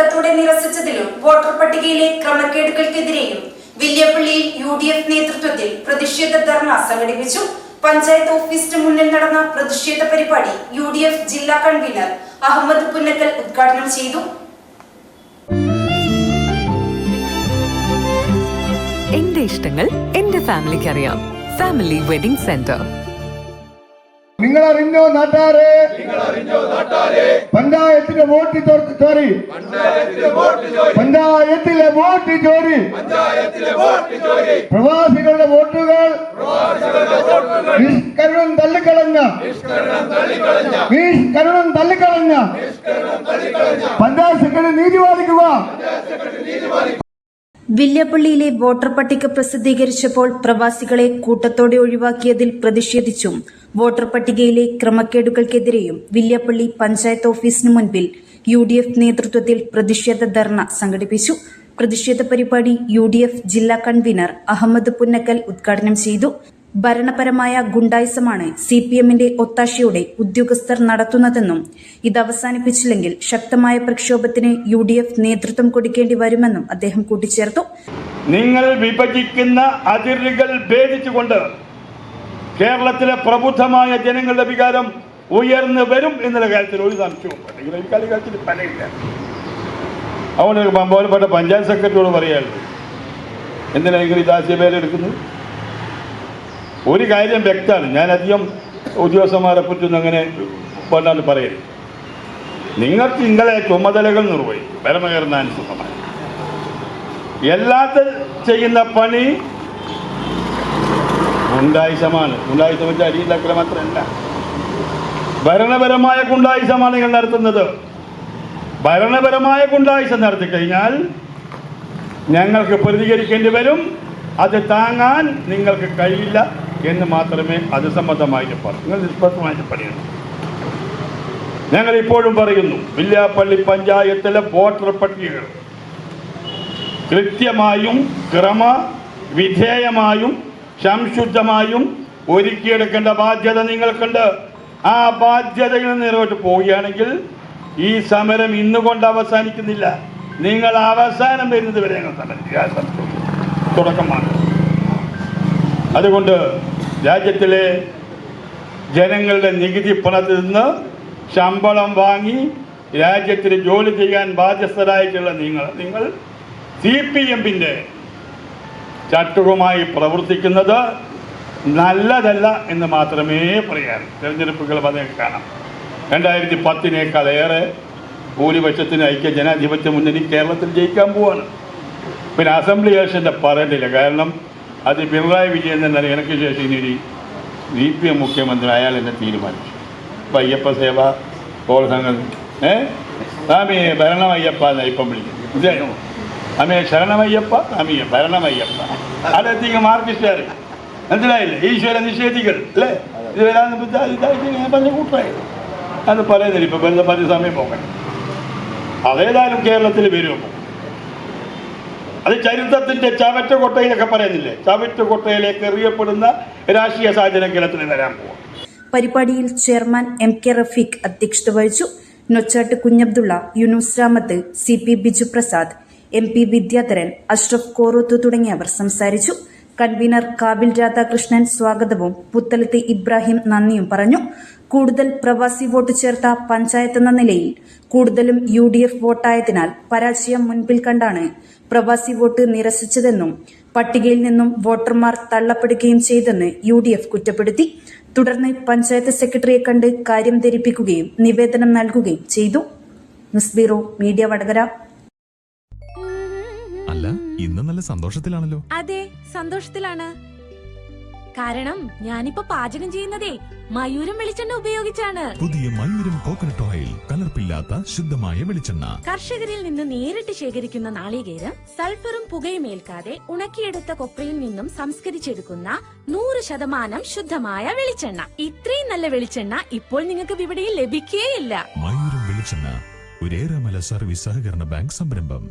കൂട്ടത്തോടെ നിരസിച്ചതിലും വോട്ടർ പട്ടികയിലെ ക്രമക്കേടുകൾക്കെതിരെയും വില്യാപ്പള്ളിയിൽ UDF നേതൃത്വത്തിൽ പ്രതിഷേധ ധർണ സംഘടിപ്പിച്ചു. പഞ്ചായത്ത് ഓഫീസിന് മുന്നിൽ നടന്ന പ്രതിഷേധ പരിപാടി UDF ജില്ലാ കൺവീനർ അഹമ്മദ് പുന്നക്കൽ ഉദ്ഘാടനം ചെയ്തു. എന്റെ ഇഷ്ടങ്ങൾ എന്റെ ഫാമിലിക്ക് അറിയാം. Family wedding centre. നിങ്ങൾ അറിഞ്ഞോ നാട്ടാരെ, പഞ്ചായത്തിലെ വോട്ട് ചോരി, പഞ്ചായത്തിലെ വോട്ട് ചോരി, പ്രവാസികളുടെ വോട്ടുകൾ നിഷ്കരുണം തള്ളിക്കളഞ്ഞ പഞ്ചായത്ത് സെക്രട്ടറി നീതി പാലിക്കുക. വില്യാപ്പള്ളിയിലെ വോട്ടർ പട്ടിക പ്രസിദ്ധീകരിച്ചപ്പോൾ പ്രവാസികളെ കൂട്ടത്തോടെ ഒഴിവാക്കിയതിൽ പ്രതിഷേധിച്ചും വോട്ടർ പട്ടികയിലെ ക്രമക്കേടുകൾക്കെതിരെയും വില്യാപ്പള്ളി പഞ്ചായത്ത് ഓഫീസിന് മുൻപിൽ UDF നേതൃത്വത്തിൽ പ്രതിഷേധ ധർണ സംഘടിപ്പിച്ചു. പ്രതിഷേധ പരിപാടി UDF ജില്ലാ കൺവീനർ അഹമ്മദ് പുന്നക്കൽ ഉദ്ഘാടനം ചെയ്തു. ഭരണപരമായ ഗുണ്ടായിസമാണ് CPMന്റെ ഒത്താശയോടെ ഉദ്യോഗസ്ഥർ നടത്തുന്നതെന്നും ഇത് അവസാനിപ്പിച്ചില്ലെങ്കിൽ ശക്തമായ പ്രക്ഷോഭത്തിന് UDF നേതൃത്വം കൊടുക്കേണ്ടി വരുമെന്നും അദ്ദേഹം കൂട്ടിച്ചേർത്തു. നിങ്ങൾ വിഭജിക്കുന്ന അതിരുകൾ ഭേദിച്ചുകൊണ്ട് കേരളത്തിലെ പ്രബുദ്ധമായ ജനങ്ങളുടെ വികാരം ഉയർന്നു വരും എന്നുള്ള കാര്യത്തിൽ ഒരു സംശയവും കാര്യത്തിൽ പലയില്ല. അതുകൊണ്ട് ബഹുമാനപ്പെട്ട പഞ്ചായത്ത് സെക്രട്ടറിയോട് പറയാനുള്ളത്, എന്തിനാ നിങ്ങൾ ഈ ദാസ്യപേര് എടുക്കുന്നത്? ഒരു കാര്യം വ്യക്തമാണ്, ഞാൻ അധികം ഉദ്യോഗസ്ഥന്മാരെ പറ്റൊന്നും അങ്ങനെ കൊണ്ടാണ് പറയരുത്. നിങ്ങൾക്ക് നിങ്ങളെ ചുമതലകൾ നിർവഹിക്കും ഭരണഘടനാനുസൃതമായി. എല്ലാത്ത ചെയ്യുന്ന പണി ഗുണ്ടായിസമാണ്. ഗുണ്ടായിസം വെച്ചാൽ അടിയിലാക്കൽ മാത്രമല്ല, ഭരണപരമായ ഗുണ്ടായിസമാണ് നിങ്ങൾ നടത്തുന്നത്. ഭരണപരമായ ഗുണ്ടായിസം നടത്തി കഴിഞ്ഞാൽ ഞങ്ങൾക്ക് പ്രതികരിക്കേണ്ടി വരും. അത് താങ്ങാൻ നിങ്ങൾക്ക് കഴിയില്ല എന്ന് മാത്രമേ അത് സംബന്ധമായിട്ട് പറയൂ. നിങ്ങൾ നിഷ്പക്ഷമായിട്ട് പറയണം. ഞങ്ങൾ ഇപ്പോഴും പറയുന്നു, വില്യാപ്പള്ളി പഞ്ചായത്തിലെ വോട്ടർ പട്ടികകൾ കൃത്യമായും ക്രമവിധേയമായും സംശുദ്ധമായും ഒരുക്കിയെടുക്കേണ്ട ബാധ്യത നിങ്ങൾക്കുണ്ട്. ആ ബാധ്യതയിൽ നിറവേറ്റ് പോവുകയാണെങ്കിൽ ഈ സമരം ഇന്നുകൊണ്ട് അവസാനിക്കുന്നില്ല. നിങ്ങൾ അവസാനം വരുന്നത് വരെ ഞങ്ങൾ സമരം തുടക്കമാണ്. അതുകൊണ്ട് രാജ്യത്തിലെ ജനങ്ങളുടെ നികുതി പണത്തിൽ നിന്ന് ശമ്പളം വാങ്ങി രാജ്യത്തിന് ജോലി ചെയ്യാൻ ബാധ്യസ്ഥരായിട്ടുള്ള നിങ്ങൾ CPMന്റെ ചട്ടുകമായി പ്രവർത്തിക്കുന്നത് നല്ലതല്ല എന്ന് മാത്രമേ പറയാൻ. തെരഞ്ഞെടുപ്പുകൾ അതേ കാണാം. 2010-നേക്കാളേറെ ഭൂരിപക്ഷത്തിന് ഐക്യ ജനാധിപത്യ മുന്നണി കേരളത്തിൽ ജയിക്കാൻ പോവാണ്. പിന്നെ അസംബ്ലി ഇലക്ഷൻ്റെ പറയേണ്ടില്ല, കാരണം അത് പിണറായി വിജയൻ തന്നെ എനിക്ക് ശേഷം ഇനി CPM മുഖ്യമന്ത്രി അയാൾ എന്നെ തീരുമാനിച്ചു. ഇപ്പം അയ്യപ്പ സേവ കോൾ സംഘം സ്വാമിയെ ഭരണമയ്യപ്പ എന്നാണ് ഇപ്പം വിളിക്കുന്നത്. ഇതേ അമ്മയെ ശരണമയ്യപ്പ, സ്വാമിയെ ഭരണമയ്യപ്പ. അതെത്തിക്ക് മാർക്കിസ്റ്റുകാർ മനസ്സിലായില്ലേ? ഈശ്വര നിഷേധികൾ അല്ലേ? ഇത് വരാന്ന് ഞാൻ പറഞ്ഞ കൂട്ടായത് അത് പറയുന്നില്ല. ഇപ്പം വെറുതെ പറഞ്ഞ സമയം പോകണം. അതേതായാലും കേരളത്തിൽ വരുമോ? അത് ചരിത്രത്തിന്റെ ചവറ്റുകൊട്ടയിലൊക്കെ പറയുന്നില്ലേ? ചവറ്റുകൊട്ടയിലേക്ക് എറിയപ്പെടുന്ന രാഷ്ട്രീയ സാഹചര്യം കേരളത്തിൽ വരാൻ പോകും. പരിപാടിയിൽ ചെയർമാൻ MK റഫീഖ് അധ്യക്ഷത വഹിച്ചു. നൊച്ചാട്ട് കുഞ്ഞബ്ദുള്ള, യൂനുസ് രാമത്ത്, CP ബിജു പ്രസാദ്, MP വിദ്യാധരൻ, അഷ്റഫ് കോറോത്ത് തുടങ്ങിയവർ സംസാരിച്ചു. കൺവീനർ കാബിൽ രാധാകൃഷ്ണൻ സ്വാഗതവും പുത്തലത്ത് ഇബ്രാഹിം നന്ദിയും പറഞ്ഞു. കൂടുതൽ പ്രവാസി വോട്ട് ചേർത്ത പഞ്ചായത്ത് എന്ന നിലയിൽ കൂടുതലും UDF വോട്ടായതിനാൽ പരാജയം മുൻപിൽ കണ്ടാണ് പ്രവാസി വോട്ട് നിരസിച്ചതെന്നും പട്ടികയിൽ നിന്നും വോട്ടർമാർ തള്ളപ്പെടുകയും ചെയ്തെന്ന് UDF കുറ്റപ്പെടുത്തി. തുടർന്ന് പഞ്ചായത്ത് സെക്രട്ടറിയെ കണ്ട് കാര്യം ധരിപ്പിക്കുകയും നിവേദനം നൽകുകയും ചെയ്തു. News bureau media Vadakara. അല്ല, ഇന്ന് നല്ല സന്തോഷത്തിലാണല്ലോ? അതെ, സന്തോഷത്തിലാണ്. കാരണം ഞാനിപ്പോ പാചകം ചെയ്യുന്നതേ മയൂരം വെളിച്ചെണ്ണ ഉപയോഗിച്ചാണ്. പുതിയ മയൂരം കോക്കനട്ട് ഓയിൽ, കലർപ്പില്ലാത്ത ശുദ്ധമായ വെളിച്ചെണ്ണ. കർഷകരിൽ നിന്ന് നേരിട്ട് ശേഖരിക്കുന്ന നാളികേരം സൾഫറും പുകയും ഏൽക്കാതെ ഉണക്കിയെടുത്ത കൊപ്രയിൽ നിന്നും സംസ്കരിച്ചെടുക്കുന്ന 100% ശുദ്ധമായ വെളിച്ചെണ്ണ. ഇത്രയും നല്ല വെളിച്ചെണ്ണ ഇപ്പോൾ നിങ്ങൾക്ക് വിപണിയിൽ ലഭിക്കുകയില്ല. മയൂരം വെളിച്ചെണ്ണ, ഒരു ഏറെമല സർവീസ് സഹകരണ ബാങ്ക് സംരംഭം.